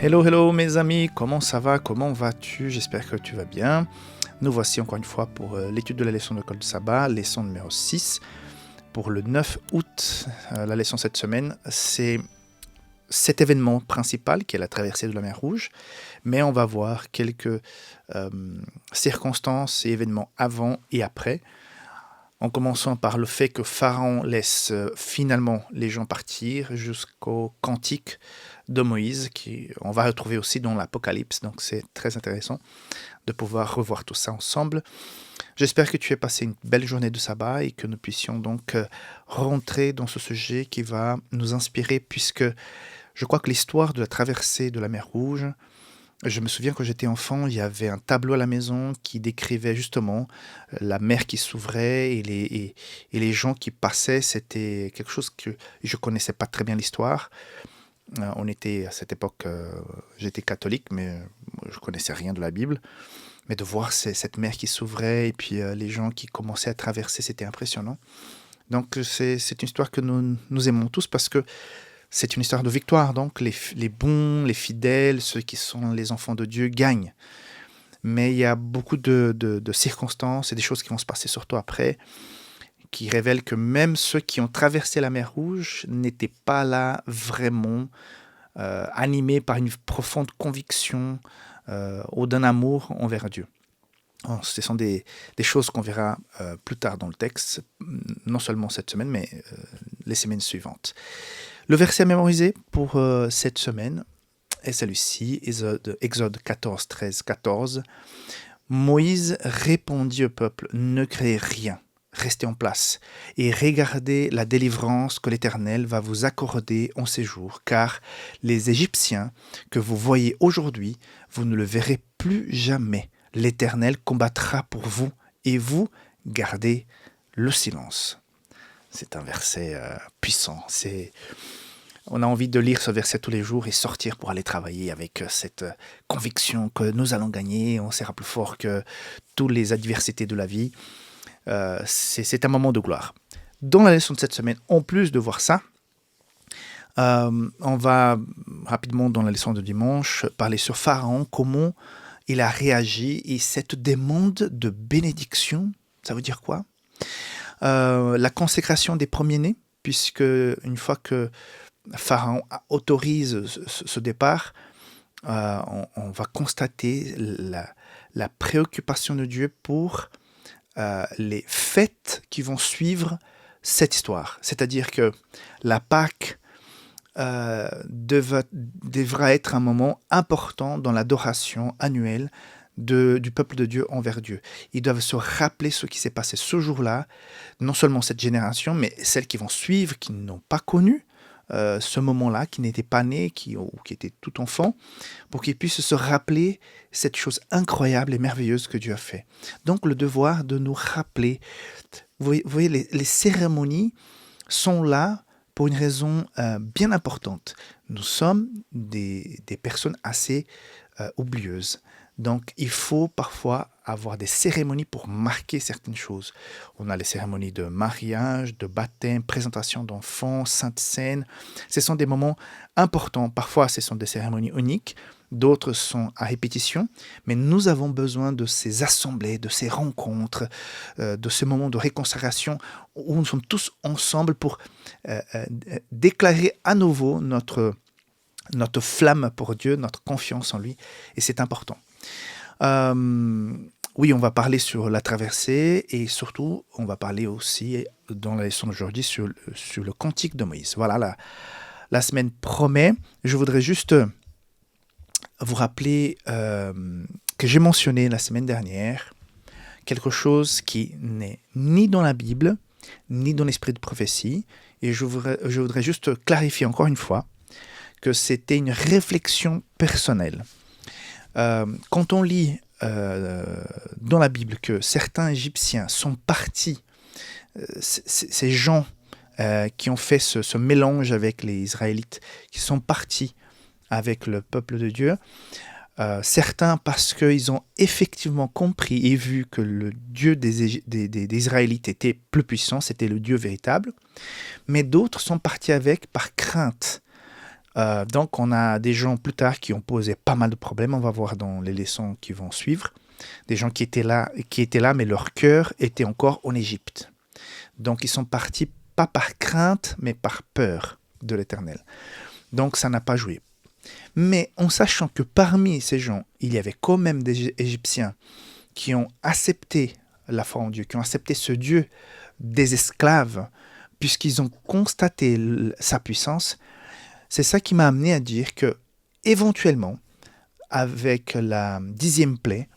Hello, hello mes amis, comment ça va, comment vas-tu? J'espère que tu vas bien. Nous voici encore une fois pour l'étude de la leçon de Kol Sabbat, leçon numéro 6. Pour le 9 août, la leçon cette semaine, c'est cet événement principal qui est la traversée de la mer Rouge, mais on va voir quelques circonstances et événements avant et après, en commençant par le fait que Pharaon laisse finalement les gens partir jusqu'au cantique de Moïse, qu'on va retrouver aussi dans l'Apocalypse, donc c'est très intéressant de pouvoir revoir tout ça ensemble. J'espère que tu as passé une belle journée de sabbat et que nous puissions donc rentrer dans ce sujet qui va nous inspirer, puisque je crois que l'histoire de la traversée de la mer Rouge, je me souviens quand j'étais enfant, il y avait un tableau à la maison qui décrivait justement la mer qui s'ouvrait et les gens qui passaient. C'était quelque chose que je ne connaissais pas très bien l'histoire. On était à cette époque, j'étais catholique, mais je ne connaissais rien de la Bible. Mais de voir cette mer qui s'ouvrait et puis les gens qui commençaient à traverser, c'était impressionnant. Donc c'est une histoire que nous aimons tous parce que c'est une histoire de victoire. Donc les bons, les fidèles, ceux qui sont les enfants de Dieu gagnent. Mais il y a beaucoup de circonstances et des choses qui vont se passer surtout après, qui révèlent que même ceux qui ont traversé la mer Rouge n'étaient pas là vraiment animés par une profonde conviction ou d'un amour envers Dieu. Alors, ce sont des choses qu'on verra plus tard dans le texte, non seulement cette semaine, mais les semaines suivantes. Le verset à mémoriser pour cette semaine est celui-ci, Exode 14, 13, 14. Moïse répondit au peuple, « Ne créez rien. Restez en place et regardez la délivrance que l'Éternel va vous accorder en ces jours, car les Égyptiens que vous voyez aujourd'hui, vous ne le verrez plus jamais. L'Éternel combattra pour vous et vous gardez le silence. » C'est un verset puissant. On a envie de lire ce verset tous les jours et sortir pour aller travailler avec cette conviction que nous allons gagner. On sera plus fort que toutes les adversités de la vie. C'est un moment de gloire. Dans la leçon de cette semaine, en plus de voir ça, on va rapidement dans la leçon de dimanche parler sur Pharaon, comment il a réagi et cette demande de bénédiction, ça veut dire quoi? La consécration des premiers-nés, puisque une fois que Pharaon autorise ce départ, on va constater la préoccupation de Dieu pour les fêtes qui vont suivre cette histoire. C'est-à-dire que la Pâque devra être un moment important dans l'adoration annuelle du peuple de Dieu envers Dieu. Ils doivent se rappeler ce qui s'est passé ce jour-là, non seulement cette génération, mais celles qui vont suivre, qui n'ont pas connu ce moment-là, qui n'étaient pas nés, ou qui étaient tout enfants, pour qu'ils puissent se rappeler cette chose incroyable et merveilleuse que Dieu a fait. Donc le devoir de nous rappeler. Vous voyez, les cérémonies sont là pour une raison bien importante. Nous sommes des personnes assez oublieuses. Donc, il faut parfois avoir des cérémonies pour marquer certaines choses. On a les cérémonies de mariage, de baptême, présentation d'enfants, sainte scène. Ce sont des moments importants. Parfois, ce sont des cérémonies uniques. D'autres sont à répétition. Mais nous avons besoin de ces assemblées, de ces rencontres, de ce moment de réconciliation où nous sommes tous ensemble pour déclarer à nouveau notre flamme pour Dieu, notre confiance en lui. Et c'est important. Oui, on va parler sur la traversée et surtout, on va parler aussi dans la leçon d'aujourd'hui sur le cantique de Moïse. Voilà, la semaine promet. Je voudrais juste vous rappeler que j'ai mentionné la semaine dernière quelque chose qui n'est ni dans la Bible, ni dans l'esprit de prophétie. Et je voudrais juste clarifier encore une fois que c'était une réflexion personnelle. Quand on lit dans la Bible que certains Égyptiens sont partis, ces gens qui ont fait ce mélange avec les Israélites, qui sont partis avec le peuple de Dieu, certains parce qu'ils ont effectivement compris et vu que le Dieu des Israélites était plus puissant, c'était le Dieu véritable, mais d'autres sont partis avec par crainte Donc, on a des gens plus tard qui ont posé pas mal de problèmes. On va voir dans les leçons qui vont suivre. Des gens qui étaient là, mais leur cœur était encore en Égypte. Donc, ils sont partis pas par crainte, mais par peur de l'Éternel. Donc, ça n'a pas joué. Mais en sachant que parmi ces gens, il y avait quand même des Égyptiens qui ont accepté la foi en Dieu, qui ont accepté ce Dieu des esclaves, puisqu'ils ont constaté sa puissance, c'est ça qui m'a amené à dire que, éventuellement, avec la 10e plaie,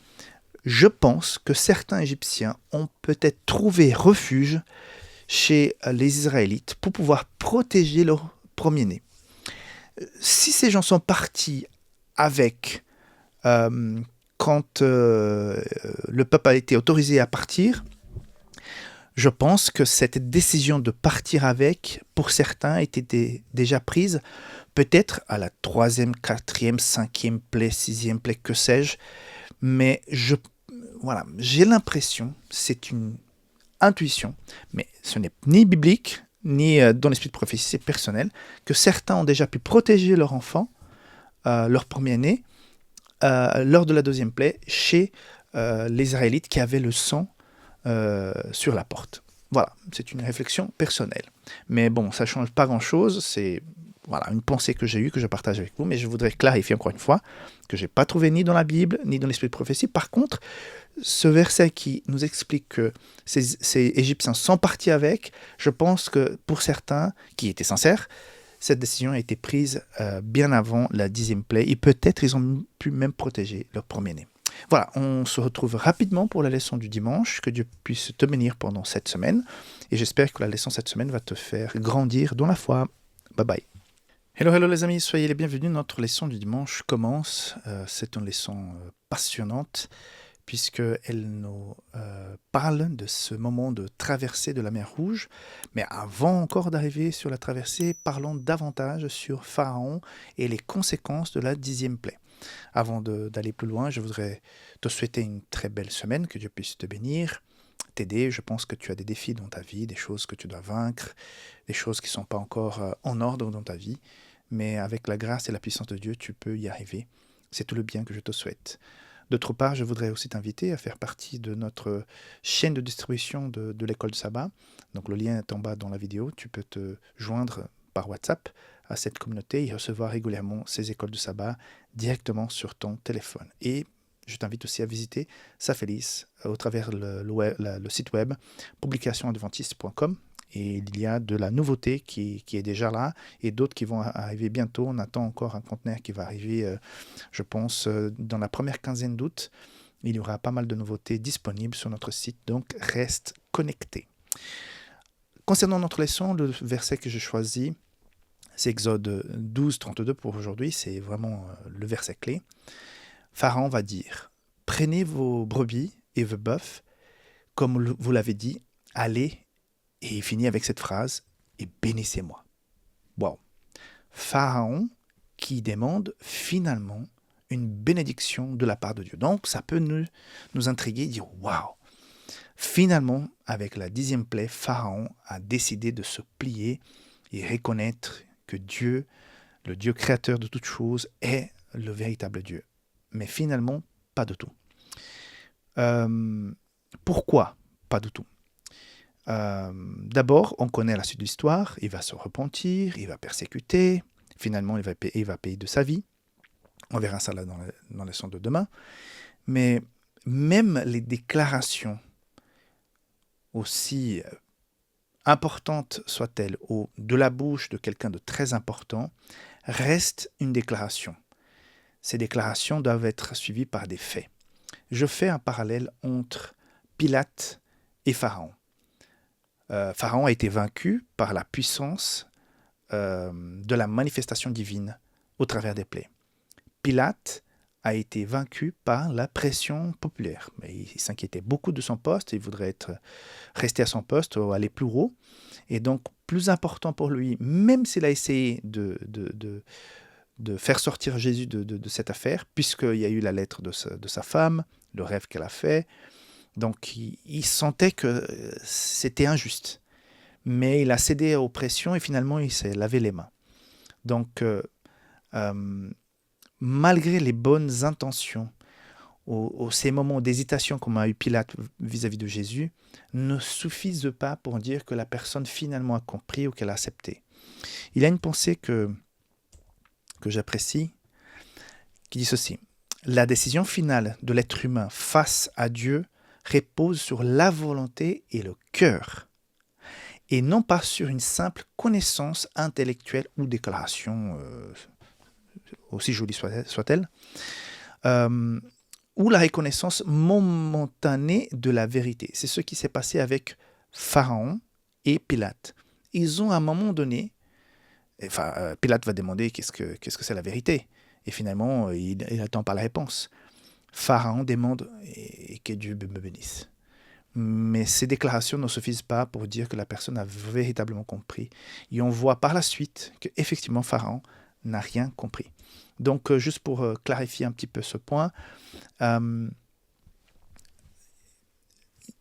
je pense que certains Égyptiens ont peut-être trouvé refuge chez les Israélites pour pouvoir protéger leur premier-né. Si ces gens sont partis avec, quand le peuple a été autorisé à partir, je pense que cette décision de partir avec, pour certains, était déjà prise peut-être à la 3e, 4e, 5e plaie, 6e plaie, que sais-je. Mais j'ai l'impression, c'est une intuition, mais ce n'est ni biblique, ni dans l'esprit de prophétie, c'est personnel, que certains ont déjà pu protéger leur enfant, leur premier-né, lors de la 2e plaie, chez les Israélites qui avaient le sang sur la porte. Voilà, c'est une réflexion personnelle. Mais bon, ça ne change pas grand-chose, c'est une pensée que j'ai eue, que je partage avec vous, mais je voudrais clarifier encore une fois que je n'ai pas trouvé ni dans la Bible, ni dans l'esprit de prophétie. Par contre, ce verset qui nous explique que ces Égyptiens sont partis avec, je pense que pour certains qui étaient sincères, cette décision a été prise bien avant la 10e plaie, et peut-être ils ont pu même protéger leur premier-né. Voilà, on se retrouve rapidement pour la leçon du dimanche. Que Dieu puisse te bénir pendant cette semaine. Et j'espère que la leçon cette semaine va te faire grandir dans la foi. Bye bye. Hello les amis, soyez les bienvenus. Notre leçon du dimanche commence. C'est une leçon passionnante puisqu'elle nous parle de ce moment de traversée de la mer Rouge. Mais avant encore d'arriver sur la traversée, parlons davantage sur Pharaon et les conséquences de la 10e plaie. Avant d'aller plus loin, je voudrais te souhaiter une très belle semaine, que Dieu puisse te bénir, t'aider. Je pense que tu as des défis dans ta vie, des choses que tu dois vaincre, des choses qui ne sont pas encore en ordre dans ta vie. Mais avec la grâce et la puissance de Dieu, tu peux y arriver. C'est tout le bien que je te souhaite. D'autre part, je voudrais aussi t'inviter à faire partie de notre chaîne de distribution de l'école de sabbat. Donc le lien est en bas dans la vidéo. Tu peux te joindre par WhatsApp à cette communauté et recevoir régulièrement ces écoles de sabbat directement sur ton téléphone. Et je t'invite aussi à visiter Safelis au travers le site web publicationadventiste.com. Et il y a de la nouveauté qui est déjà là et d'autres qui vont arriver bientôt. On attend encore un conteneur qui va arriver, je pense, dans la première quinzaine d'août. Il y aura pas mal de nouveautés disponibles sur notre site, donc reste connecté. Concernant notre leçon, le verset que j'ai choisi, c'est Exode 12, 32 pour aujourd'hui, c'est vraiment le verset clé. Pharaon va dire, « Prenez vos brebis et vos bœufs, comme vous l'avez dit, allez. » Et il finit avec cette phrase, « Et bénissez-moi. » Wow. Pharaon qui demande finalement une bénédiction de la part de Dieu. Donc ça peut nous intriguer, dire, « Waouh !» Finalement, avec la 10e plaie, Pharaon a décidé de se plier et reconnaître que Dieu, le Dieu créateur de toutes choses, est le véritable Dieu. Mais finalement, pas du tout. Pourquoi pas du tout? D'abord, on connaît la suite de l'histoire, il va se repentir, il va persécuter, finalement il va payer de sa vie. On verra ça là dans la leçon de demain. Mais même les déclarations, aussi importantes soient-elles, ou de la bouche de quelqu'un de très important, restent une déclaration. Ces déclarations doivent être suivies par des faits. Je fais un parallèle entre Pilate et Pharaon. Pharaon a été vaincu par la puissance de la manifestation divine au travers des plaies. Pilate a été vaincu par la pression populaire. Mais il s'inquiétait beaucoup de son poste, il voudrait rester à son poste ou aller plus haut. Et donc, plus important pour lui, même s'il a essayé de faire sortir Jésus de cette affaire, puisqu'il y a eu la lettre de sa femme, le rêve qu'elle a fait. Donc, il sentait que c'était injuste. Mais il a cédé aux pressions et finalement, il s'est lavé les mains. Donc, euh, malgré les bonnes intentions, ces moments d'hésitation qu'on a eu Pilate vis-à-vis de Jésus, ne suffisent pas pour dire que la personne finalement a compris ou qu'elle a accepté. Il y a une pensée que j'apprécie, qui dit ceci. La décision finale de l'être humain face à Dieu repose sur la volonté et le cœur, et non pas sur une simple connaissance intellectuelle ou déclaration, aussi jolie soit-elle, ou la reconnaissance momentanée de la vérité. C'est ce qui s'est passé avec Pharaon et Pilate. Ils ont à un moment donné, Pilate va demander qu'est-ce que c'est la vérité. Et finalement, il n'attend pas la réponse. Pharaon demande et que Dieu me bénisse. Mais ces déclarations ne suffisent pas pour dire que la personne a véritablement compris. Et on voit par la suite qu'effectivement Pharaon n'a rien compris. Donc, juste pour clarifier un petit peu ce point, il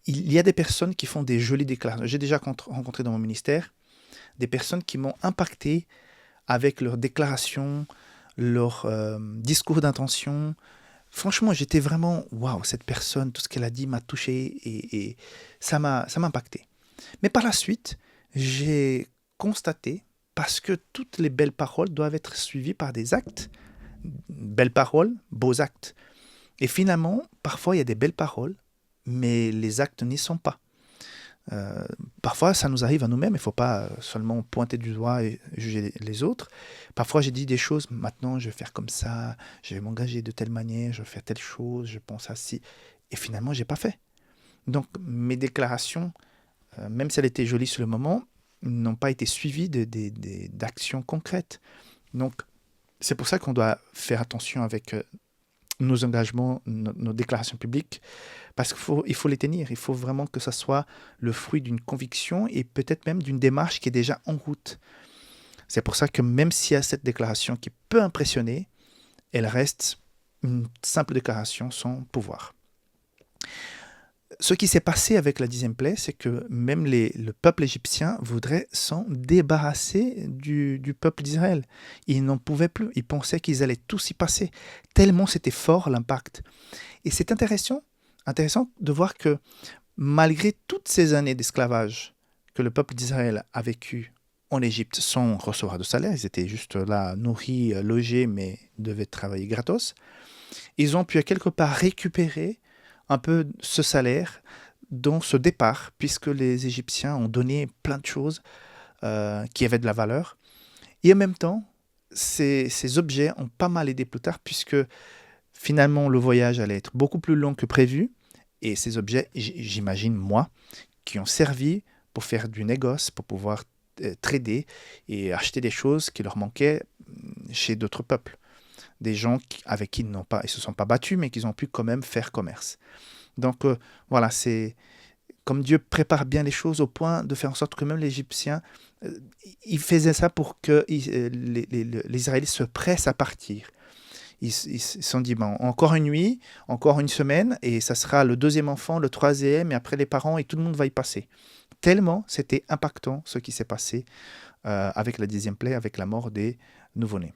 y a des personnes qui font des jolies déclarations. J'ai déjà rencontré dans mon ministère des personnes qui m'ont impacté avec leurs déclarations, leur discours d'intention. Franchement, j'étais vraiment, waouh, cette personne, tout ce qu'elle a dit m'a touché et ça m'a impacté. Mais par la suite, j'ai constaté, parce que toutes les belles paroles doivent être suivies par des actes, belles paroles, beaux actes. Et finalement, parfois, il y a des belles paroles, mais les actes n'y sont pas. Parfois, ça nous arrive à nous-mêmes, il ne faut pas seulement pointer du doigt et juger les autres. Parfois, j'ai dit des choses, maintenant, je vais faire comme ça, je vais m'engager de telle manière, je vais faire telle chose, je pense ainsi. Et finalement, je n'ai pas fait. Donc, mes déclarations, même si elles étaient jolies sur le moment, n'ont pas été suivies d'actions concrètes. Donc, c'est pour ça qu'on doit faire attention avec nos engagements, nos déclarations publiques, parce qu'il faut les tenir. Il faut vraiment que ça soit le fruit d'une conviction et peut-être même d'une démarche qui est déjà en route. C'est pour ça que même s'il y a cette déclaration qui peut impressionner, elle reste une simple déclaration sans pouvoir. Ce qui s'est passé avec la 10e plaie, c'est que même le peuple égyptien voudrait s'en débarrasser du peuple d'Israël. Ils n'en pouvaient plus. Ils pensaient qu'ils allaient tous y passer, tellement c'était fort l'impact. Et c'est intéressant de voir que malgré toutes ces années d'esclavage que le peuple d'Israël a vécu en Égypte sans recevoir de salaire, ils étaient juste là, nourris, logés, mais devaient travailler gratos, ils ont pu à quelque part récupérer un peu ce salaire dans ce départ, puisque les Égyptiens ont donné plein de choses qui avaient de la valeur. Et en même temps, ces objets ont pas mal aidé plus tard, puisque finalement le voyage allait être beaucoup plus long que prévu. Et ces objets, j'imagine moi, qui ont servi pour faire du négoce, pour pouvoir trader et acheter des choses qui leur manquaient chez d'autres peuples. Des gens avec qui ils ne se sont pas battus, mais qu'ils ont pu quand même faire commerce. Donc voilà, c'est comme Dieu prépare bien les choses au point de faire en sorte que même les Égyptiens, ils faisaient ça pour que les Israélites se pressent à partir. Ils se sont dit, bon, encore une nuit, encore une semaine, et ça sera le 2e enfant, le 3e, et après les parents, et tout le monde va y passer. Tellement c'était impactant ce qui s'est passé avec la 10e plaie, avec la mort des nouveau-nés.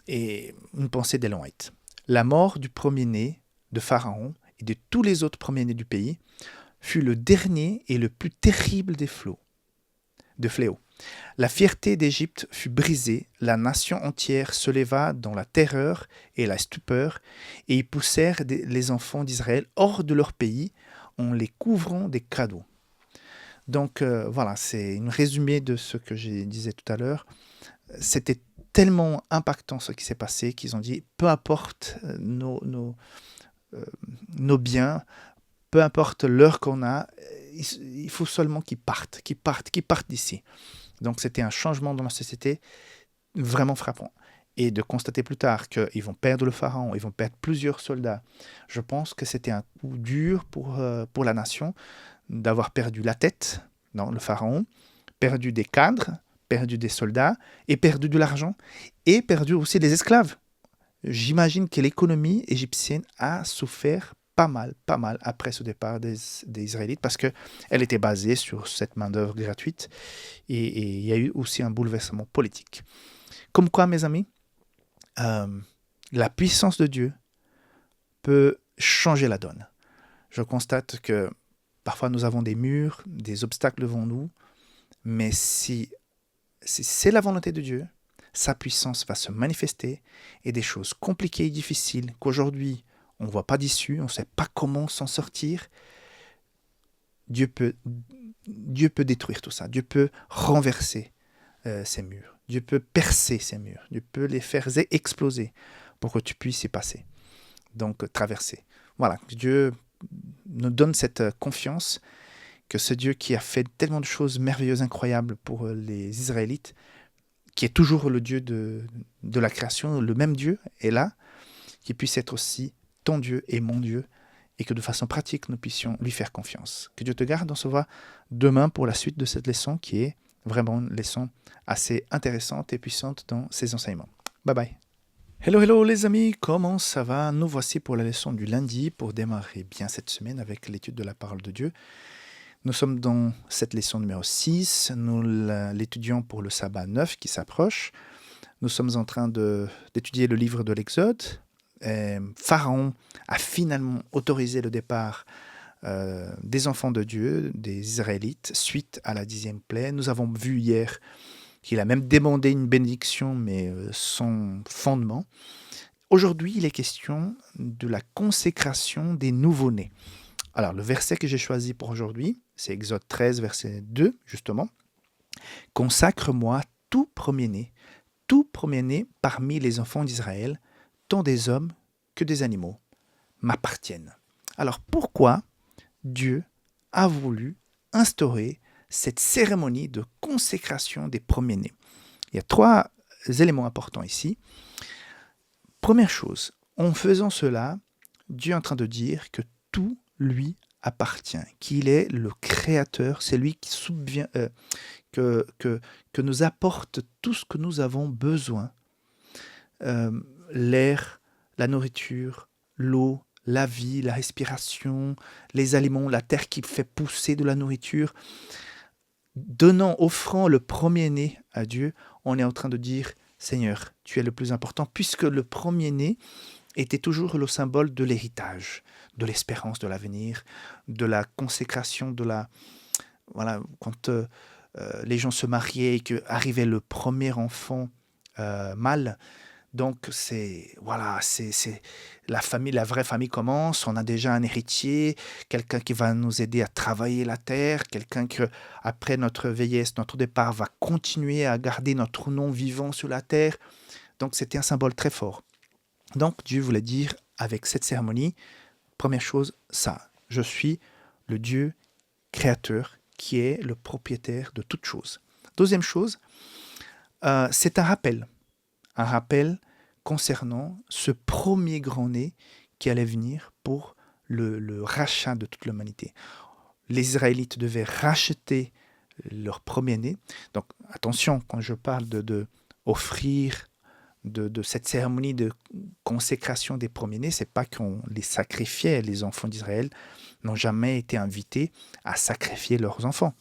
Et une pensée d'Ellen White. La mort du premier-né de Pharaon et de tous les autres premiers-nés du pays fut le dernier et le plus terrible des fléaux. La fierté d'Égypte fut brisée, la nation entière se leva dans la terreur et la stupeur, et ils poussèrent les enfants d'Israël hors de leur pays en les couvrant des cadeaux. Donc voilà, c'est un résumé de ce que je disais tout à l'heure. C'était tellement impactant ce qui s'est passé qu'ils ont dit, peu importe nos biens, peu importe l'heure qu'on a, il faut seulement qu'ils partent d'ici. Donc c'était un changement dans la société vraiment frappant. Et de constater plus tard qu'ils vont perdre le pharaon, ils vont perdre plusieurs soldats. Je pense que c'était un coup dur pour la nation d'avoir perdu la tête, non, le pharaon, perdu des cadres, perdu des soldats, et perdu de l'argent, et perdu aussi des esclaves. J'imagine que l'économie égyptienne a souffert pas mal après ce départ des Israélites, parce qu'elle était basée sur cette main-d'œuvre gratuite, et il y a eu aussi un bouleversement politique. Comme quoi, mes amis, la puissance de Dieu peut changer la donne. Je constate que parfois nous avons des murs, des obstacles devant nous, mais si c'est la volonté de Dieu, sa puissance va se manifester et des choses compliquées et difficiles qu'aujourd'hui on ne voit pas d'issue, on ne sait pas comment s'en sortir, Dieu peut détruire tout ça, Dieu peut renverser ces murs, Dieu peut percer ces murs, Dieu peut les faire exploser pour que tu puisses y passer, donc traverser. Voilà, Dieu nous donne cette confiance que ce Dieu qui a fait tellement de choses merveilleuses, incroyables pour les Israélites, qui est toujours le Dieu de la création, le même Dieu est là, qui puisse être aussi ton Dieu et mon Dieu, et que de façon pratique, nous puissions lui faire confiance. Que Dieu te garde, on se voit demain pour la suite de cette leçon, qui est vraiment une leçon assez intéressante et puissante dans ses enseignements. Bye bye. Hello les amis, comment ça va? Nous voici pour la leçon du lundi, pour démarrer bien cette semaine avec l'étude de la parole de Dieu. Nous sommes dans cette leçon numéro 6, nous l'étudions pour le sabbat 9 qui s'approche. Nous sommes en train d'étudier le livre de l'Exode. Pharaon a finalement autorisé le départ des enfants de Dieu, des Israélites, suite à la 10e plaie. Nous avons vu hier qu'il a même demandé une bénédiction, mais sans fondement. Aujourd'hui, il est question de la consécration des nouveau-nés. Alors, le verset que j'ai choisi pour aujourd'hui, c'est Exode 13, verset 2, justement. « Consacre-moi tout premier-né parmi les enfants d'Israël, tant des hommes que des animaux, m'appartiennent. » Alors, pourquoi Dieu a voulu instaurer cette cérémonie de consécration des premiers-nés? Il y a 3 éléments importants ici. Première chose, en faisant cela, Dieu est en train de dire que tout lui appartient, qu'il est le créateur, c'est lui qui subvient, que nous apporte tout ce que nous avons besoin, l'air, la nourriture, l'eau, la vie, la respiration, les aliments, la terre qui fait pousser de la nourriture. Offrant le premier-né à Dieu, on est en train de dire « Seigneur, tu es le plus important » puisque le premier-né était toujours le symbole de l'héritage, de l'espérance de l'avenir, de la consécration, voilà, quand les gens se mariaient et qu'arrivait le premier enfant mâle, donc c'est la famille, la vraie famille commence, on a déjà un héritier, quelqu'un qui va nous aider à travailler la terre, quelqu'un qui, après notre vieillesse, notre départ, va continuer à garder notre nom vivant sur la terre. Donc c'était un symbole très fort. Donc Dieu voulait dire avec cette cérémonie, première chose, ça, je suis le Dieu créateur qui est le propriétaire de toutes choses. Deuxième chose, c'est un rappel concernant ce premier grand-né qui allait venir pour le rachat de toute l'humanité. Les Israélites devaient racheter leur premier-né. Donc attention, quand je parle d'offrir de cette cérémonie de consécration des premiers-nés, c'est pas qu'on les sacrifiait, les enfants d'Israël n'ont jamais été invités à sacrifier leurs enfants.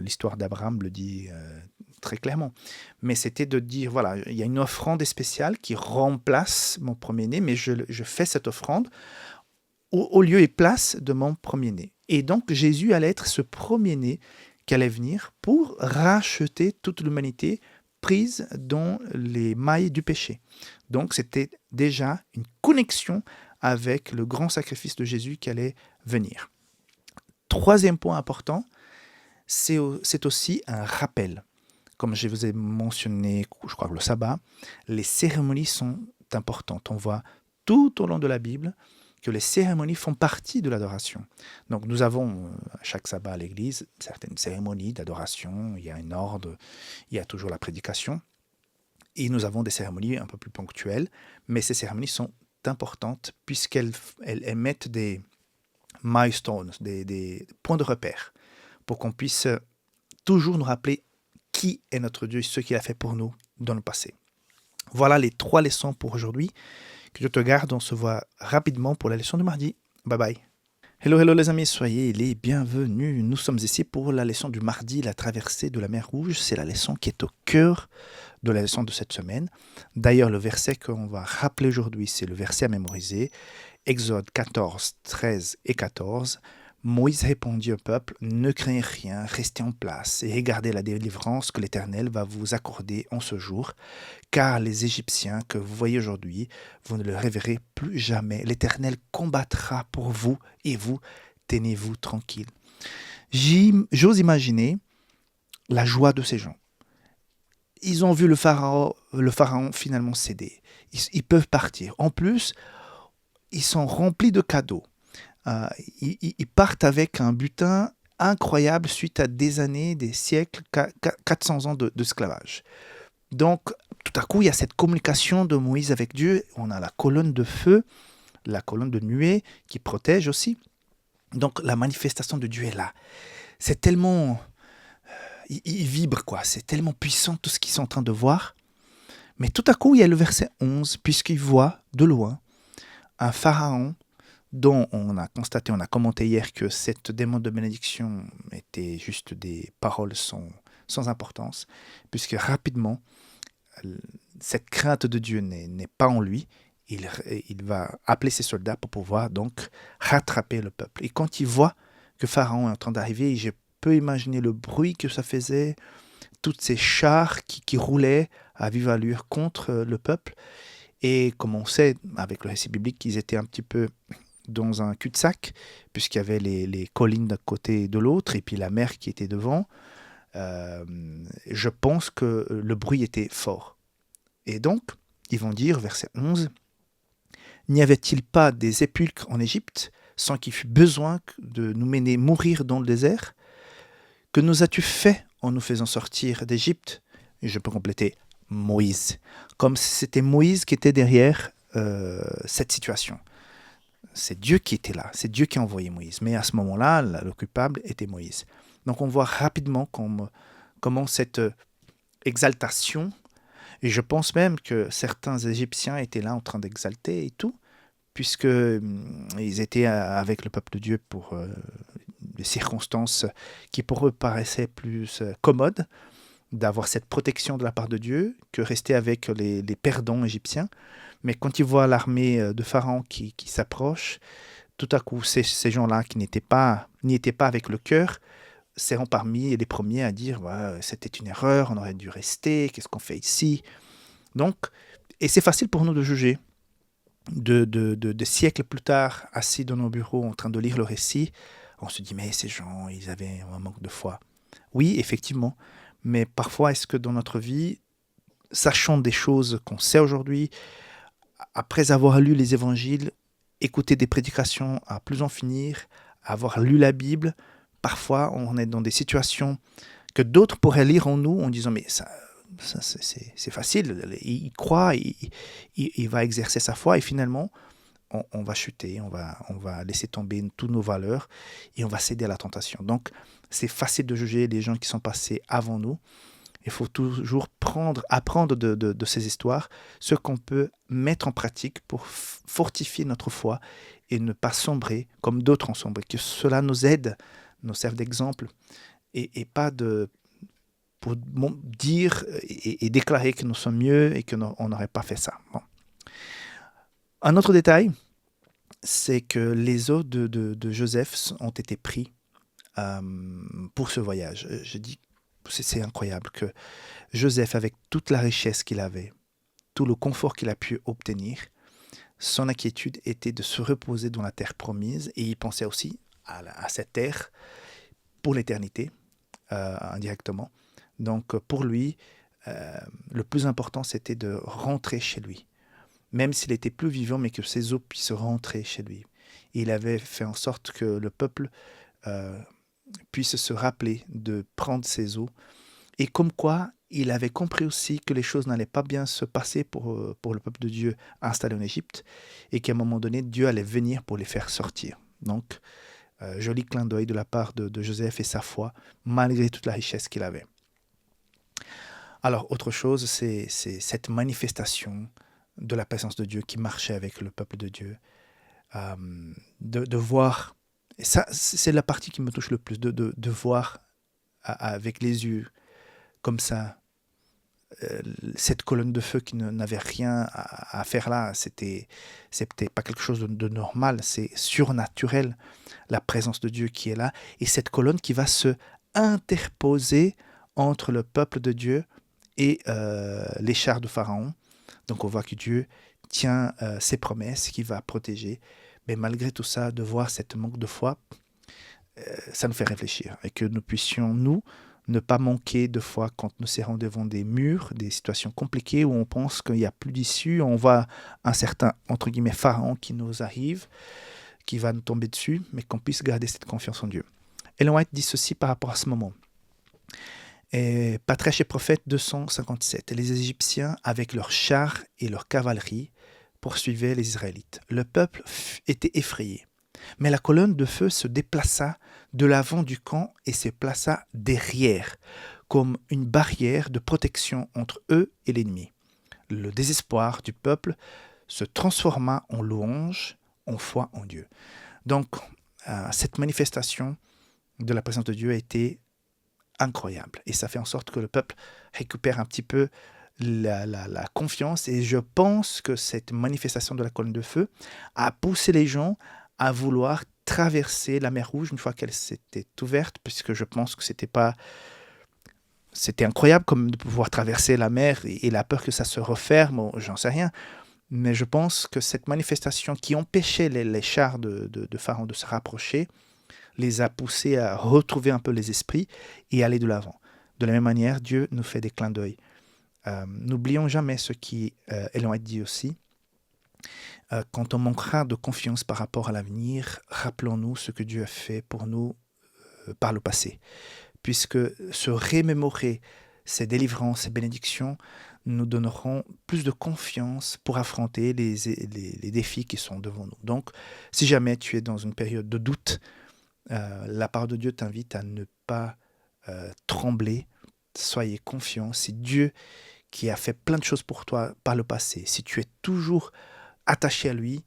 L'histoire d'Abraham le dit très clairement. Mais c'était de dire, voilà, il y a une offrande spéciale qui remplace mon premier-né, mais je fais cette offrande au lieu et place de mon premier-né. Et donc Jésus allait être ce premier-né qui allait venir pour racheter toute l'humanité prise dans les mailles du péché. Donc c'était déjà une connexion avec le grand sacrifice de Jésus qui allait venir. Troisième point important, c'est aussi un rappel. Comme je vous ai mentionné, je crois que le sabbat, les cérémonies sont importantes. On voit tout au long de la Bible que les cérémonies font partie de l'adoration. Donc nous avons à chaque sabbat à l'église certaines cérémonies d'adoration, il y a un ordre, il y a toujours la prédication, et nous avons des cérémonies un peu plus ponctuelles, mais ces cérémonies sont importantes puisqu'elles mettent des milestones, des points de repère, pour qu'on puisse toujours nous rappeler qui est notre Dieu et ce qu'il a fait pour nous dans le passé. Voilà les 3 leçons pour aujourd'hui. Que Dieu te garde, on se voit rapidement pour la leçon du mardi. Bye bye. Hello, hello les amis, soyez les bienvenus. Nous sommes ici pour la leçon du mardi, la traversée de la mer Rouge. C'est la leçon qui est au cœur de la leçon de cette semaine. D'ailleurs, le verset qu'on va rappeler aujourd'hui, c'est le verset à mémoriser. Exode 14, 13 et 14. Moïse répondit au peuple, ne craignez rien, restez en place et regardez la délivrance que l'Éternel va vous accorder en ce jour, car les Égyptiens que vous voyez aujourd'hui, vous ne les reverrez plus jamais. L'Éternel combattra pour vous et vous, tenez-vous tranquille. J'ose imaginer la joie de ces gens. Ils ont vu le pharaon finalement céder. Ils peuvent partir. En plus, ils sont remplis de cadeaux. Ils partent avec un butin incroyable suite à des années, des siècles, 400 ans d'esclavage. Donc, tout à coup, il y a cette communication de Moïse avec Dieu. On a la colonne de feu, la colonne de nuée qui protège aussi. Donc, la manifestation de Dieu est là. C'est tellement... Il vibre, quoi. C'est tellement puissant tout ce qu'ils sont en train de voir. Mais tout à coup, il y a le verset 11, puisqu'ils voient de loin un pharaon dont on a constaté, on a commenté hier que cette demande de bénédiction était juste des paroles sans importance, puisque rapidement, cette crainte de Dieu n'est pas en lui. Il va appeler ses soldats pour pouvoir donc rattraper le peuple. Et quand il voit que Pharaon est en train d'arriver, je peux imaginer le bruit que ça faisait, toutes ces chars qui roulaient à vive allure contre le peuple. Et comme on sait, avec le récit biblique, qu'ils étaient un petit peu dans un cul-de-sac, puisqu'il y avait les collines d'un côté et de l'autre, et puis la mer qui était devant. Je pense que le bruit était fort. Et donc, ils vont dire, verset 11, « N'y avait-il pas des sépulcres en Égypte, sans qu'il fût besoin de nous mener mourir dans le désert? Que nous as-tu fait en nous faisant sortir d'Égypte ?» Et je peux compléter, Moïse. Comme si c'était Moïse qui était derrière cette situation. C'est Dieu qui était là, c'est Dieu qui a envoyé Moïse. Mais à ce moment-là, le coupable était Moïse. Donc on voit rapidement comment cette exaltation, et je pense même que certains Égyptiens étaient là en train d'exalter et tout, puisque ils étaient avec le peuple de Dieu pour des circonstances qui pour eux paraissaient plus commodes, d'avoir cette protection de la part de Dieu, que rester avec les perdants égyptiens. Mais quand ils voient l'armée de Pharaon qui s'approche, tout à coup, ces gens-là qui n'y étaient pas avec le cœur, seront parmi les premiers à dire ouais, c'était une erreur, on aurait dû rester, qu'est-ce qu'on fait ici? Donc, et c'est facile pour nous de juger. De siècles plus tard, assis dans nos bureaux en train de lire le récit, on se dit mais ces gens, ils avaient un manque de foi. Oui, effectivement, mais parfois est-ce que dans notre vie, sachant des choses qu'on sait aujourd'hui, après avoir lu les évangiles, écouter des prédications à plus en finir, avoir lu la Bible, parfois on est dans des situations que d'autres pourraient lire en nous en disant mais ça c'est facile, il croit, il va exercer sa foi et finalement on va chuter, on va laisser tomber toutes nos valeurs et on va céder à la tentation. Donc c'est facile de juger les gens qui sont passés avant nous. Il faut toujours apprendre de ces histoires, ce qu'on peut mettre en pratique pour fortifier notre foi et ne pas sombrer comme d'autres ont sombré. Que cela nous aide, nous serve d'exemple et pas pour dire et déclarer que nous sommes mieux et qu'on n'aurait pas fait ça. Bon. Un autre détail, c'est que les os de Joseph ont été pris pour ce voyage. Je dis c'est incroyable que Joseph, avec toute la richesse qu'il avait, tout le confort qu'il a pu obtenir, son inquiétude était de se reposer dans la terre promise et il pensait aussi à cette terre pour l'éternité, indirectement. Donc pour lui, le plus important c'était de rentrer chez lui, même s'il était plus vivant, mais que ses os puissent rentrer chez lui. Et il avait fait en sorte que le peuple puisse se rappeler de prendre ses os. Et comme quoi, il avait compris aussi que les choses n'allaient pas bien se passer pour le peuple de Dieu installé en Égypte, et qu'à un moment donné, Dieu allait venir pour les faire sortir. Donc, joli clin d'œil de la part de Joseph et sa foi, malgré toute la richesse qu'il avait. Alors, autre chose, c'est cette manifestation de la présence de Dieu qui marchait avec le peuple de Dieu, de voir Et ça, c'est la partie qui me touche le plus, de voir avec les yeux comme ça, euh, cette colonne de feu qui n'avait rien à faire là. C'était pas quelque chose de normal, c'est surnaturel, la présence de Dieu qui est là, et cette colonne qui va se interposer entre le peuple de Dieu et les chars de Pharaon. Donc on voit que Dieu tient ses promesses, qu'il va protéger. Mais malgré tout ça, de voir cette manque de foi, ça nous fait réfléchir. Et que nous puissions, nous, ne pas manquer de foi quand nous serons devant des murs, des situations compliquées où on pense qu'il n'y a plus d'issue. On voit un certain, entre guillemets, pharaon qui nous arrive, qui va nous tomber dessus, mais qu'on puisse garder cette confiance en Dieu. Ellen White dit ceci par rapport à ce moment. Et Patriarche et Prophète 257. Les Égyptiens, avec leurs chars et leur cavalerie, poursuivaient les Israélites. Le peuple était effrayé. Mais la colonne de feu se déplaça de l'avant du camp et se plaça derrière, comme une barrière de protection entre eux et l'ennemi. Le désespoir du peuple se transforma en louange, en foi en Dieu. Donc, cette manifestation de la présence de Dieu a été incroyable. Et ça fait en sorte que le peuple récupère un petit peu la confiance. Et je pense que cette manifestation de la colonne de feu a poussé les gens à vouloir traverser la mer Rouge une fois qu'elle s'était ouverte, puisque je pense que c'était incroyable comme de pouvoir traverser la mer et la peur que ça se referme, j'en sais rien. Mais je pense que cette manifestation qui empêchait les chars de Pharaon de se rapprocher les a poussés à retrouver un peu les esprits et aller de l'avant. De la même manière, Dieu nous fait des clins d'œil. N'oublions jamais ce qui Ellen White dit aussi. Quand on manquera de confiance par rapport à l'avenir, rappelons-nous ce que Dieu a fait pour nous par le passé. Puisque se remémorer ces délivrances, ces bénédictions, nous donneront plus de confiance pour affronter les défis qui sont devant nous. Donc, si jamais tu es dans une période de doute, la part de Dieu t'invite à ne pas trembler. Soyez confiants. C'est Dieu qui a fait plein de choses pour toi par le passé. Si tu es toujours attaché à lui,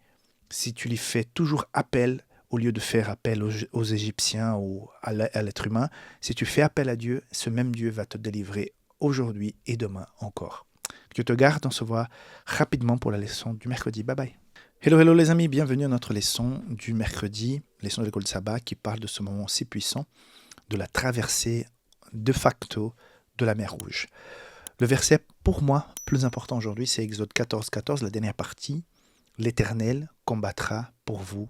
si tu lui fais toujours appel, au lieu de faire appel aux Égyptiens ou à l'être humain, si tu fais appel à Dieu, ce même Dieu va te délivrer aujourd'hui et demain encore. Que Dieu te garde, on se voit rapidement pour la leçon du mercredi. Bye bye. Hello les amis, bienvenue à notre leçon du mercredi, leçon de l'école de sabbat qui parle de ce moment si puissant, de la traversée de facto de la mer Rouge. Le verset pour moi plus important aujourd'hui, c'est Exode 14, la dernière partie. L'Éternel combattra pour vous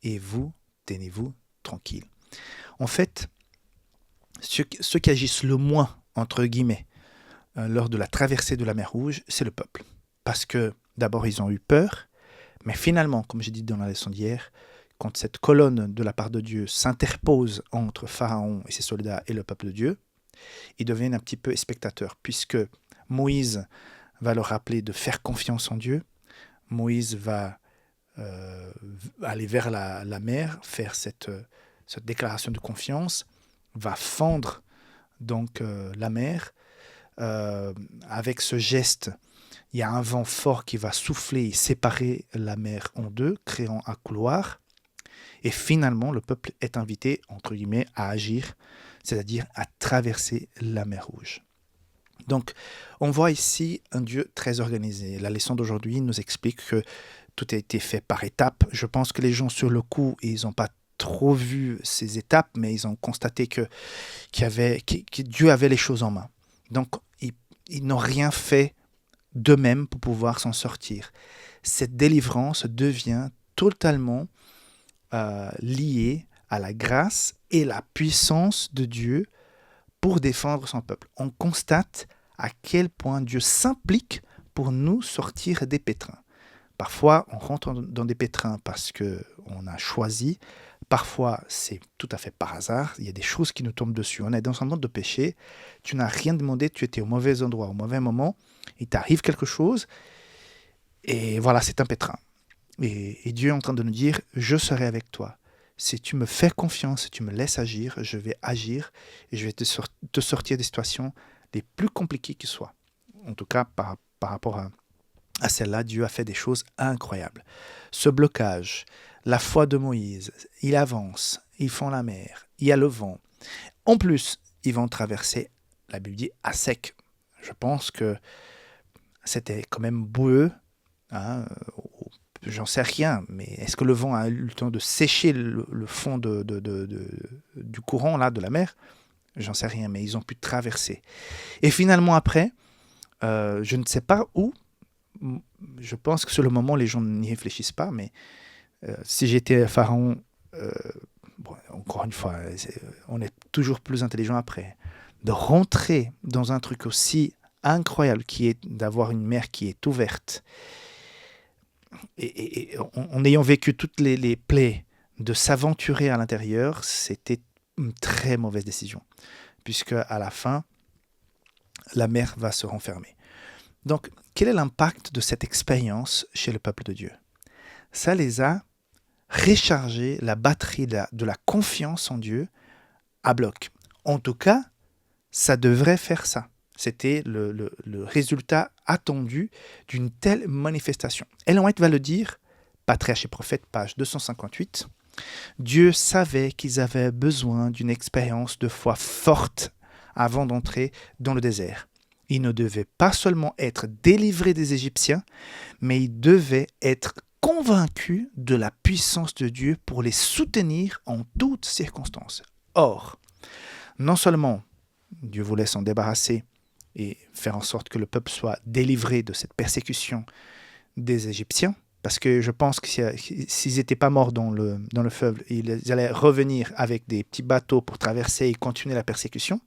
et vous, tenez-vous tranquille. En fait, ceux qui agissent le moins, entre guillemets, lors de la traversée de la mer Rouge, c'est le peuple. Parce que d'abord, ils ont eu peur, mais finalement, comme j'ai dit dans la leçon d'hier, quand cette colonne de la part de Dieu s'interpose entre Pharaon et ses soldats et le peuple de Dieu, ils deviennent un petit peu spectateurs, puisque Moïse va leur rappeler de faire confiance en Dieu. Moïse va aller vers la mer, faire cette déclaration de confiance, va fendre donc la mer. Avec ce geste, il y a un vent fort qui va souffler et séparer la mer en deux, créant un couloir. Et finalement, le peuple est invité, entre guillemets, à agir, c'est-à-dire à traverser la mer Rouge. Donc, on voit ici un Dieu très organisé. La leçon d'aujourd'hui nous explique que tout a été fait par étapes. Je pense que les gens sur le coup, ils n'ont pas trop vu ces étapes, mais ils ont constaté que Dieu avait les choses en main. Donc, ils n'ont rien fait d'eux-mêmes pour pouvoir s'en sortir. Cette délivrance devient totalement liée à la grâce et la puissance de Dieu pour défendre son peuple. On constate à quel point Dieu s'implique pour nous sortir des pétrins. Parfois, on rentre dans des pétrins parce qu'on a choisi. Parfois, c'est tout à fait par hasard. Il y a des choses qui nous tombent dessus. On est dans un monde de péché. Tu n'as rien demandé. Tu étais au mauvais endroit, au mauvais moment. Il t'arrive quelque chose. Et voilà, c'est un pétrin. Et Dieu est en train de nous dire, je serai avec toi. Si tu me fais confiance, si tu me laisses agir, je vais agir et je vais te sortir des situations les plus compliquées qui soient. En tout cas, par rapport à celle-là, Dieu a fait des choses incroyables. Ce blocage, la foi de Moïse. Ils avancent, ils font la mer, il y a le vent. En plus, ils vont traverser, la Bible dit, à sec. Je pense que c'était quand même boueux, hein, j'en sais rien, mais est-ce que le vent a eu le temps de sécher le fond du courant, là, de la mer? J'en sais rien, mais ils ont pu traverser. Et finalement, après, je ne sais pas où, je pense que sur le moment, les gens n'y réfléchissent pas, mais si j'étais Pharaon, bon, encore une fois, on est toujours plus intelligent après, de rentrer dans un truc aussi incroyable qui est d'avoir une mer qui est ouverte, et en ayant vécu toutes les plaies, de s'aventurer à l'intérieur, c'était une très mauvaise décision, puisque à la fin, la mer va se renfermer. Donc, quel est l'impact de cette expérience chez le peuple de Dieu? Ça les a rechargé la batterie de la confiance en Dieu à bloc. En tout cas, ça devrait faire ça. C'était le résultat attendu d'une telle manifestation. Ellen White va le dire, Patriarche et prophète, page 258. Dieu savait qu'ils avaient besoin d'une expérience de foi forte avant d'entrer dans le désert. Ils ne devaient pas seulement être délivrés des Égyptiens, mais ils devaient être convaincus de la puissance de Dieu pour les soutenir en toutes circonstances. Or, non seulement Dieu voulait s'en débarrasser et faire en sorte que le peuple soit délivré de cette persécution des Égyptiens, parce que je pense que s'ils n'étaient pas morts dans le fleuve, ils allaient revenir avec des petits bateaux pour traverser et continuer la persécution.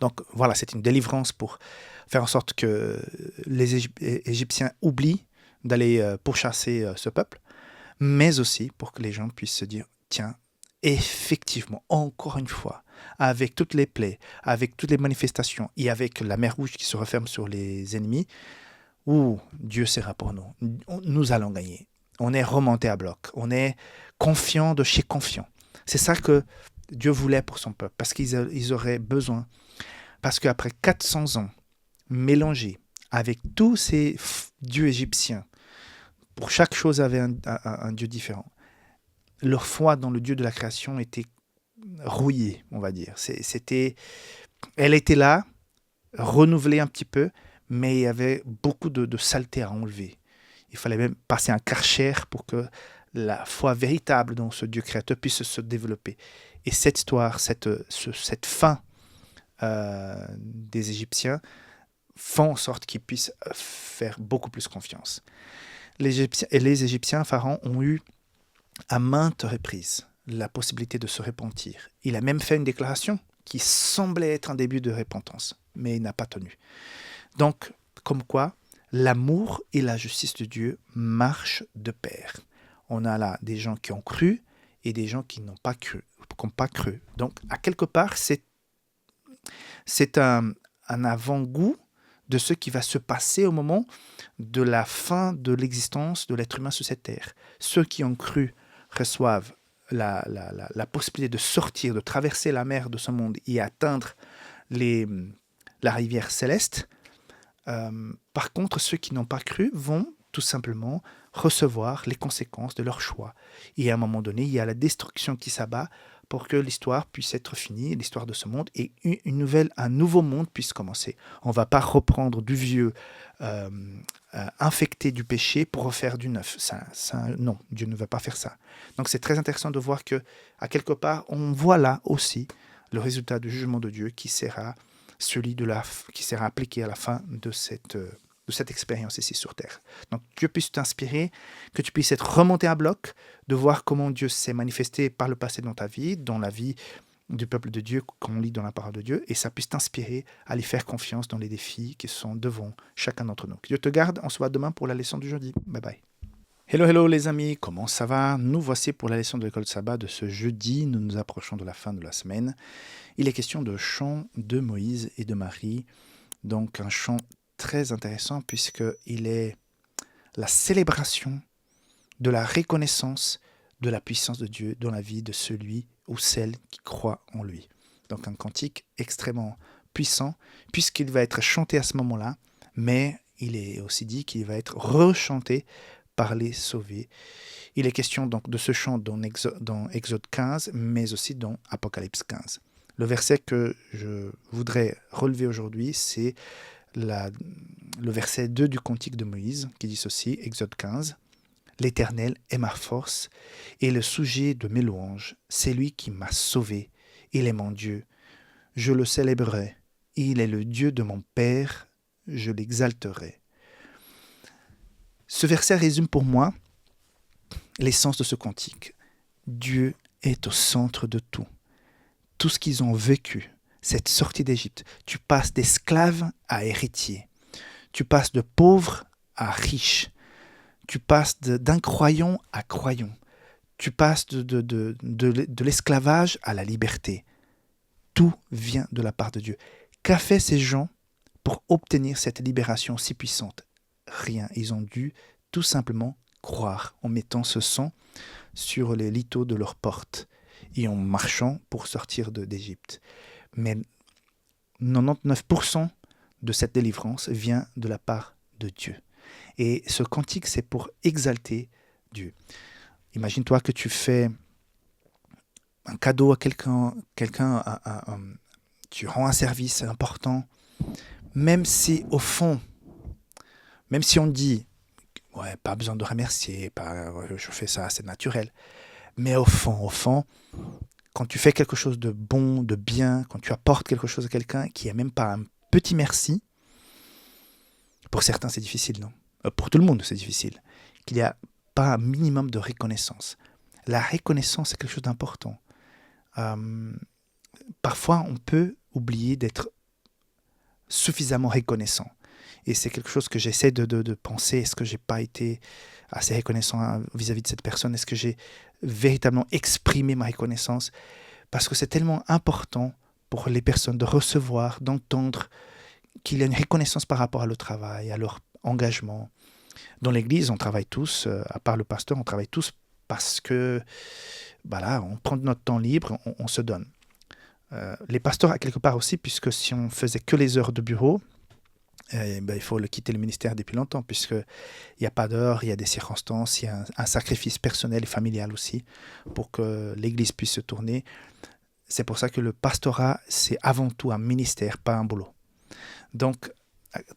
Donc voilà, c'est une délivrance pour faire en sorte que les Égyptiens oublient d'aller pourchasser ce peuple, mais aussi pour que les gens puissent se dire, tiens, effectivement, encore une fois, avec toutes les plaies, avec toutes les manifestations et avec la mer Rouge qui se referme sur les ennemis, Dieu sera pour nous. Nous allons gagner. On est remonté à bloc. On est confiant de chez confiant. C'est ça que Dieu voulait pour son peuple, parce qu'ils auraient besoin. Parce qu'après 400 ans mélangés avec tous ces dieux égyptiens, pour chaque chose avait un dieu différent. Leur foi dans le Dieu de la création était rouillée, on va dire. Elle était là, renouvelée un petit peu, mais il y avait beaucoup de saleté à enlever. Il fallait même passer un karcher pour que la foi véritable dans ce Dieu créateur puisse se développer. Et cette histoire, cette fin des Égyptiens font en sorte qu'ils puissent faire beaucoup plus confiance. Les Égyptiens, Pharaon, ont eu à maintes reprises la possibilité de se repentir. Il a même fait une déclaration qui semblait être un début de repentance, mais il n'a pas tenu. Donc, comme quoi, l'amour et la justice de Dieu marchent de pair. On a là des gens qui ont cru et des gens qui n'ont pas cru. Donc, à quelque part, c'est un avant-goût de ce qui va se passer au moment de la fin de l'existence de l'être humain sur cette terre. Ceux qui ont cru reçoivent la possibilité de sortir, de traverser la mer de ce monde et atteindre la rivière céleste. Par contre, ceux qui n'ont pas cru vont tout simplement recevoir les conséquences de leur choix. Et à un moment donné, il y a la destruction qui s'abat pour que l'histoire puisse être finie, l'histoire de ce monde, et un nouveau monde puisse commencer. On ne va pas reprendre du vieux infecté du péché pour refaire du neuf. Non, Dieu ne va pas faire ça. Donc c'est très intéressant de voir que, à quelque part, on voit là aussi le résultat du jugement de Dieu qui sera qui sera appliqué à la fin de cette expérience ici sur Terre. Donc Dieu puisse t'inspirer, que tu puisses être remonté à bloc, de voir comment Dieu s'est manifesté par le passé dans ta vie, dans la vie du peuple de Dieu, qu'on lit dans la parole de Dieu, et ça puisse t'inspirer à aller faire confiance dans les défis qui sont devant chacun d'entre nous. Que Dieu te garde, on se voit demain pour la leçon du jeudi. Bye bye. Hello les amis, comment ça va? Nous voici pour la leçon de l'école de sabbat de ce jeudi. Nous nous approchons de la fin de la semaine. Il est question de chant de Moïse et de Marie. Donc un chant très intéressant puisqu'il est la célébration de la reconnaissance de la puissance de Dieu dans la vie de celui ou celle qui croit en lui. Donc un cantique extrêmement puissant puisqu'il va être chanté à ce moment-là, mais il est aussi dit qu'il va être rechanté par les sauver. Il est question donc de ce chant dans Exode 15, mais aussi dans Apocalypse 15. Le verset que je voudrais relever aujourd'hui, c'est le verset 2 du Cantique de Moïse, qui dit ceci, Exode 15. « L'Éternel est ma force et le sujet de mes louanges. C'est lui qui m'a sauvé. Il est mon Dieu. Je le célébrerai. Il est le Dieu de mon Père. Je l'exalterai. » Ce verset résume pour moi l'essence de ce cantique. Dieu est au centre de tout. Tout ce qu'ils ont vécu, cette sortie d'Égypte, tu passes d'esclave à héritier. Tu passes de pauvre à riche. Tu passes d'incroyant à croyant. Tu passes de l'esclavage à la liberté. Tout vient de la part de Dieu. Qu'a fait ces gens pour obtenir cette libération si puissante? Rien. Ils ont dû tout simplement croire en mettant ce sang sur les linteaux de leurs portes et en marchant pour sortir d'Égypte. Mais 99% de cette délivrance vient de la part de Dieu. Et ce cantique, c'est pour exalter Dieu. Imagine-toi que tu fais un cadeau à quelqu'un, tu rends un service important, même si au fond, même si on dit, ouais, pas besoin de remercier, je fais ça, c'est naturel. Mais au fond, quand tu fais quelque chose de bon, de bien, quand tu apportes quelque chose à quelqu'un qui n'a même pas un petit merci, pour certains c'est difficile, non? Pour tout le monde c'est difficile, qu'il n'y a pas un minimum de reconnaissance. La reconnaissance c'est quelque chose d'important. Parfois on peut oublier d'être suffisamment reconnaissant. Et c'est quelque chose que j'essaie de penser. Est-ce que je n'ai pas été assez reconnaissant vis-à-vis de cette personne? Est-ce que j'ai véritablement exprimé ma reconnaissance? Parce que c'est tellement important pour les personnes de recevoir, d'entendre qu'il y a une reconnaissance par rapport à leur travail, à leur engagement. Dans l'église, on travaille tous, à part le pasteur, on travaille tous parce que voilà, on prend notre temps libre, on se donne. Les pasteurs, à quelque part aussi, puisque si on faisait que les heures de bureau, il faut quitter le ministère depuis longtemps, puisqu'il n'y a pas d'heure, il y a des circonstances, il y a un sacrifice personnel et familial aussi pour que l'Église puisse se tourner. C'est pour ça que le pastorat, c'est avant tout un ministère, pas un boulot. Donc,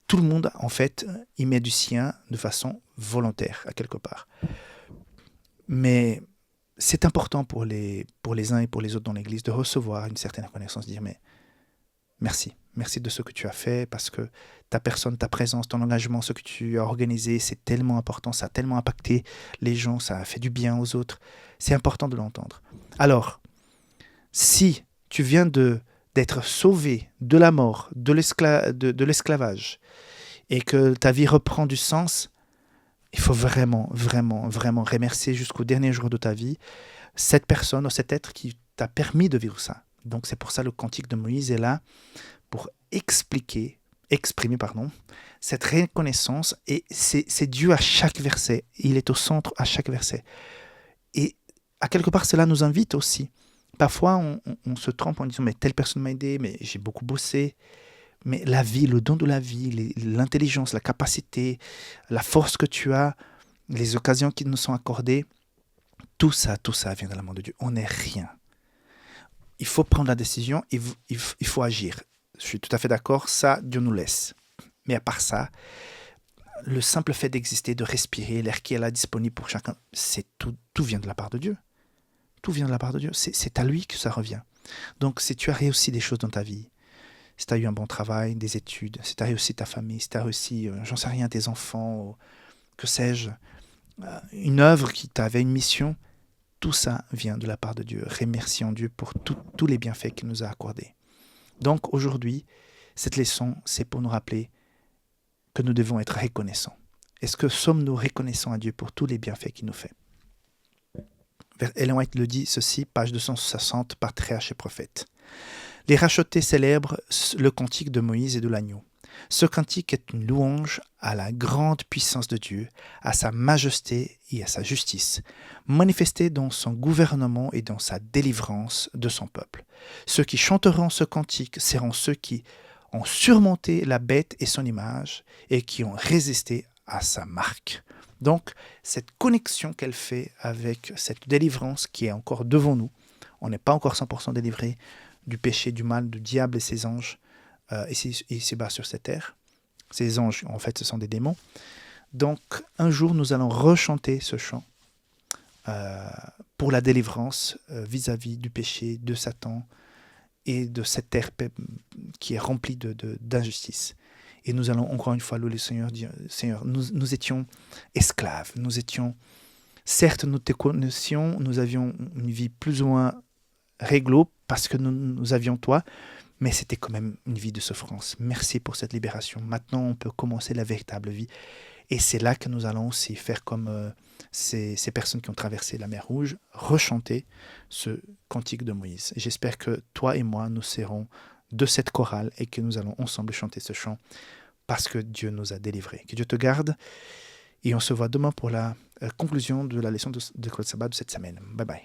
tout le monde, en fait, y met du sien de façon volontaire, à quelque part. Mais c'est important pour les uns et pour les autres dans l'Église de recevoir une certaine reconnaissance, de dire mais merci de ce que tu as fait, parce que ta personne, ta présence, ton engagement, ce que tu as organisé, c'est tellement important, ça a tellement impacté les gens, ça a fait du bien aux autres. C'est important de l'entendre. Alors, si tu viens d'être sauvé de la mort, de l'esclavage, et que ta vie reprend du sens, il faut vraiment remercier jusqu'au dernier jour de ta vie cette personne ou cet être qui t'a permis de vivre ça. Donc c'est pour ça le cantique de Moïse est là pour exprimer cette reconnaissance, et c'est Dieu à chaque verset, il est au centre à chaque verset. Et à quelque part cela nous invite aussi. Parfois on se trompe en disant mais telle personne m'a aidé, mais j'ai beaucoup bossé. Mais la vie, le don de la vie, l'intelligence, la capacité, la force que tu as, les occasions qui nous sont accordées, tout ça vient de la main de Dieu. On n'est rien. Il faut prendre la décision, il faut agir. Je suis tout à fait d'accord, ça, Dieu nous laisse. Mais à part ça, le simple fait d'exister, de respirer, l'air qui est là disponible pour chacun, tout vient de la part de Dieu. Tout vient de la part de Dieu. C'est à lui que ça revient. Donc, si tu as réussi des choses dans ta vie, si tu as eu un bon travail, des études, si tu as réussi ta famille, si tu as réussi, j'en sais rien, tes enfants, que sais-je, une œuvre qui t'avait une mission, tout ça vient de la part de Dieu. Remercions Dieu pour tous les bienfaits qu'il nous a accordés. Donc aujourd'hui, cette leçon, c'est pour nous rappeler que nous devons être reconnaissants. Est-ce que sommes-nous reconnaissants à Dieu pour tous les bienfaits qu'il nous fait? Ellen White le dit ceci, page 260, Patriarches et prophètes. Les rachetés célèbrent le cantique de Moïse et de l'agneau. Ce cantique est une louange à la grande puissance de Dieu, à sa majesté et à sa justice, manifestée dans son gouvernement et dans sa délivrance de son peuple. Ceux qui chanteront ce cantique seront ceux qui ont surmonté la bête et son image et qui ont résisté à sa marque. Donc, cette connexion qu'elle fait avec cette délivrance qui est encore devant nous, on n'est pas encore 100% délivré du péché, du mal, du diable et ses anges ici-bas sur cette terre. Ces anges, en fait, ce sont des démons. Donc, un jour, nous allons rechanter ce chant pour la délivrance vis-à-vis du péché, de Satan et de cette terre qui est remplie d'injustice. Et nous allons encore une fois louer le Seigneur, dire, Seigneur, nous étions esclaves, certes, nous te connaissions, nous avions une vie plus ou moins réglo parce que nous avions toi, mais c'était quand même une vie de souffrance. Merci pour cette libération. Maintenant, on peut commencer la véritable vie. Et c'est là que nous allons aussi faire comme ces personnes qui ont traversé la mer Rouge, rechanter ce cantique de Moïse. Et j'espère que toi et moi, nous serons de cette chorale et que nous allons ensemble chanter ce chant parce que Dieu nous a délivrés. Que Dieu te garde et on se voit demain pour la conclusion de la leçon de Code Sabbat de cette semaine. Bye bye.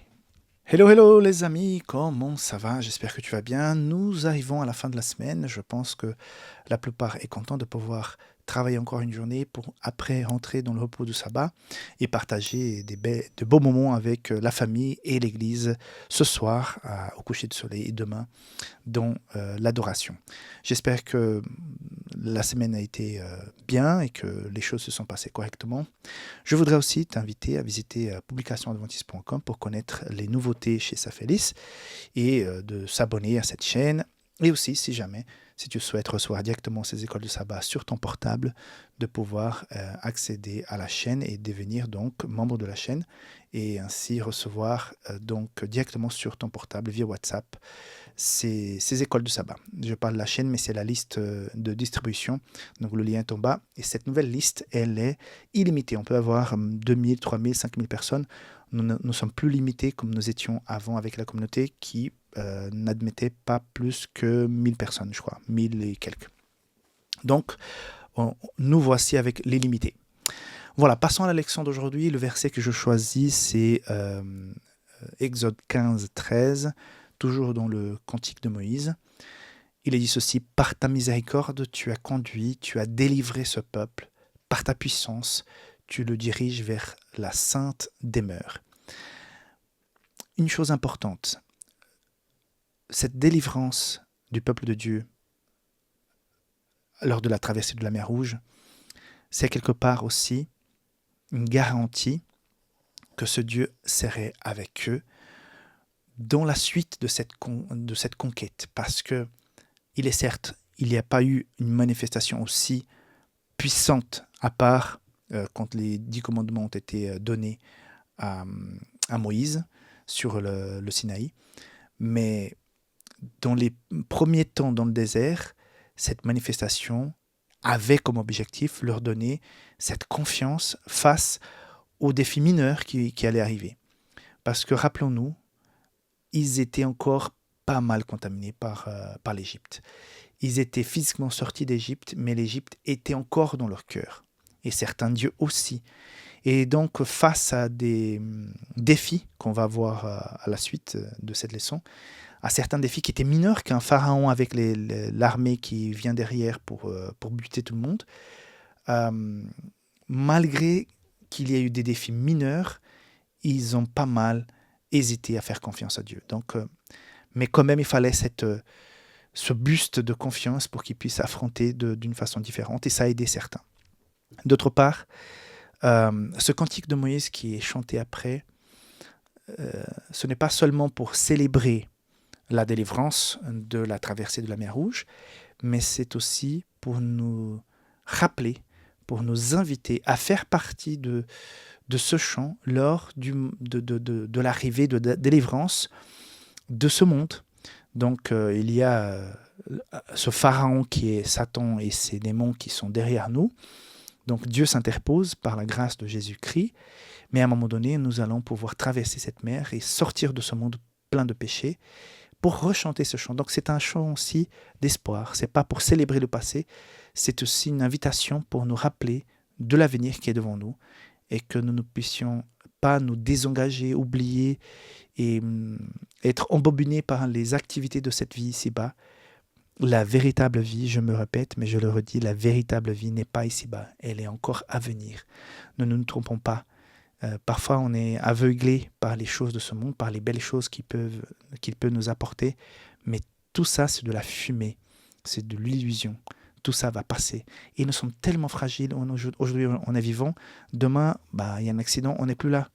Hello les amis, comment ça va? J'espère que tu vas bien. Nous arrivons à la fin de la semaine. Je pense que la plupart est content de pouvoir travailler encore une journée pour après rentrer dans le repos du sabbat et partager de beaux moments avec la famille et l'église ce soir au coucher du soleil et demain dans l'adoration. J'espère que la semaine a été bien et que les choses se sont passées correctement. Je voudrais aussi t'inviter à visiter publicationadventiste.com pour connaître les nouveautés chez Safelis et de s'abonner à cette chaîne. Et aussi, si tu souhaites recevoir directement ces écoles de sabbat sur ton portable, de pouvoir accéder à la chaîne et devenir donc membre de la chaîne et ainsi recevoir donc directement sur ton portable via WhatsApp ces écoles de sabbat. Je parle de la chaîne, mais c'est la liste de distribution. Donc le lien est en bas. Et cette nouvelle liste, elle est illimitée. On peut avoir 2000, 3000, 5000 personnes. Nous ne sommes plus limités comme nous étions avant avec la communauté qui n'admettait pas plus que 1000 personnes, je crois, 1000 et quelques. Donc, nous voici avec l'illimité. Voilà, passons à la leçon d'aujourd'hui. Le verset que je choisis, c'est Exode 15, 13, toujours dans le cantique de Moïse. Il est dit ceci: par ta miséricorde, tu as conduit, tu as délivré ce peuple. Par ta puissance, tu le diriges vers la sainte demeure. Une chose importante, cette délivrance du peuple de Dieu lors de la traversée de la mer Rouge, c'est quelque part aussi une garantie que ce Dieu serait avec eux dans la suite de cette conquête. Parce que il est certes, il n'y a pas eu une manifestation aussi puissante à part quand les 10 commandements ont été donnés à Moïse sur le Sinaï. Mais dans les premiers temps dans le désert, cette manifestation avait comme objectif leur donner cette confiance face aux défis mineurs qui allaient arriver. Parce que rappelons-nous, ils étaient encore pas mal contaminés par l'Égypte. Ils étaient physiquement sortis d'Égypte, mais l'Égypte était encore dans leur cœur. Et certains dieux aussi. Et donc, face à des défis qu'on va voir à la suite de cette leçon, à certains défis qui étaient mineurs qu'un pharaon avec l'armée qui vient derrière pour buter tout le monde, malgré qu'il y ait eu des défis mineurs, ils ont pas mal hésité à faire confiance à Dieu. Donc, mais quand même, il fallait ce buste de confiance pour qu'ils puissent affronter d'une façon différente, et ça a aidé certains. D'autre part, ce cantique de Moïse qui est chanté après, ce n'est pas seulement pour célébrer la délivrance de la traversée de la mer Rouge, mais c'est aussi pour nous rappeler, pour nous inviter à faire partie de ce chant lors de l'arrivée de délivrance de ce monde. Donc il y a ce pharaon qui est Satan et ses démons qui sont derrière nous. Donc Dieu s'interpose par la grâce de Jésus-Christ, mais à un moment donné, nous allons pouvoir traverser cette mer et sortir de ce monde plein de péchés pour rechanter ce chant. Donc c'est un chant aussi d'espoir. C'est pas pour célébrer le passé, c'est aussi une invitation pour nous rappeler de l'avenir qui est devant nous et que nous ne puissions pas nous désengager, oublier et être embobinés par les activités de cette vie ici-bas, La véritable vie, je me répète, mais je le redis, la véritable vie n'est pas ici-bas, elle est encore à venir. Ne nous trompons pas. Parfois, on est aveuglé par les choses de ce monde, par les belles choses qu'il peut nous apporter, mais tout ça, c'est de la fumée, c'est de l'illusion. Tout ça va passer. Et nous sommes tellement fragiles. Aujourd'hui, on est vivant. Demain, il y a un accident, on n'est plus là.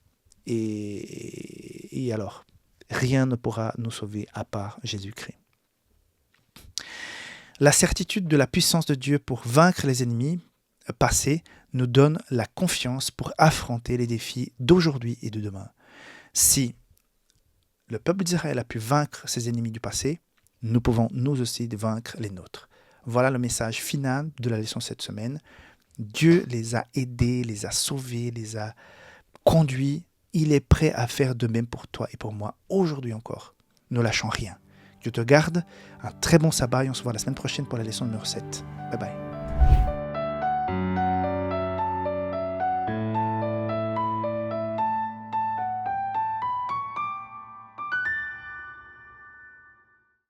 Et alors, rien ne pourra nous sauver à part Jésus-Christ. La certitude de la puissance de Dieu pour vaincre les ennemis passés nous donne la confiance pour affronter les défis d'aujourd'hui et de demain. Si le peuple d'Israël a pu vaincre ses ennemis du passé, nous pouvons nous aussi vaincre les nôtres. Voilà le message final de la leçon cette semaine. Dieu les a aidés, les a sauvés, les a conduits. Il est prêt à faire de même pour toi et pour moi aujourd'hui encore. Ne lâchons rien. Dieu te garde. Un très bon sabbat et on se voit la semaine prochaine pour la leçon numéro 7. Bye bye.